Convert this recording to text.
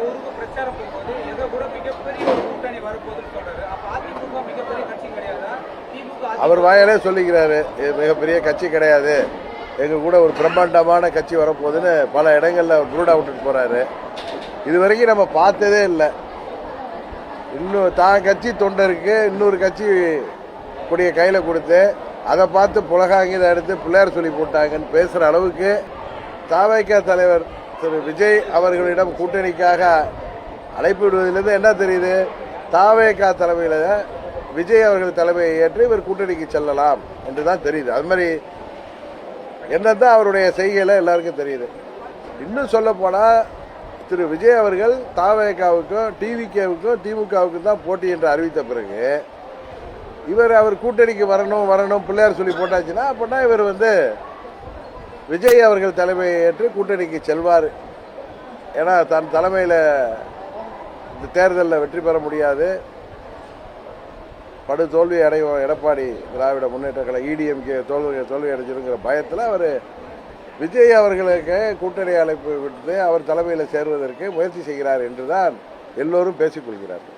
ஊருக்கு பிரச்சாரம் போகும்போது ஏதோ கூட மிகப்பெரிய ஒரு கூட்டணி வரப்போகுதுன்னு சொல்றாரு. அப்ப அதிமுக மிகப்பெரிய கட்சி கிடையாதா? திமுக அவர் வாயாலே சொல்லிக்கிறாரு, இது மிகப்பெரிய கட்சி கிடையாது, எங்க கூட ஒரு பிரம்மாண்டமான கட்சி வரப்போகுதுன்னு பல இடங்கள்ல ப்ரூடா விட்டுட்டு போறாரு. இது வரைக்கும் நம்ம பார்த்ததே இல்லை. இன்னும் தான் கட்சி தொண்டருக்கு இன்னொரு கட்சி கூடிய கையில் கொடுத்து அதை பார்த்து புலகாங்கிதை எடுத்து பிள்ளையார் சொல்லி போட்டாங்கன்னு பேசுகிற அளவுக்கு தவிக தலைவர் திரு விஜய் அவர்களிடம் கூட்டணிக்காக அழைப்பு விடுவதிலிருந்து என்ன தெரியுது? தவிக தலைமையில் விஜய் அவர்கள் தலைமையை ஏற்று இவர் கூட்டணிக்கு செல்லலாம் என்று தான் தெரியுது. அது மாதிரி என்னதான் அவருடைய செய்கையில் எல்லாருக்கும் தெரியுது. இன்னும் சொல்ல போனால் திரு விஜய் அவர்கள் தவிகவுக்கும் டிவிகேவுக்கும் திமுகவுக்கும் தான் போட்டி என்று அறிவித்த பிறகு அவர் கூட்டணிக்கு வரணும் பிள்ளையார் சொல்லி போட்டாச்சுன்னா அப்படின்னா இவர் விஜய் அவர்கள் தலைமையை ஏற்று கூட்டணிக்கு செல்வார். ஏன்னா தன் தலைமையில் இந்த தேர்தலில் வெற்றி பெற முடியாது, படு தோல்வி அடையும் எடப்பாடி திராவிட முன்னேற்ற கழக இடிஎம்கே தோல்வி அடைஞ்சிருங்கிற பயத்தில் அவர் விஜய் அவர்களுக்கு கூட்டணி அழைப்பு விட்டு அவர் தலைமையில் சேர்வதற்கு முயற்சி செய்கிறார் என்றுதான் எல்லோரும் பேசிக்கொள்கிறார்கள்.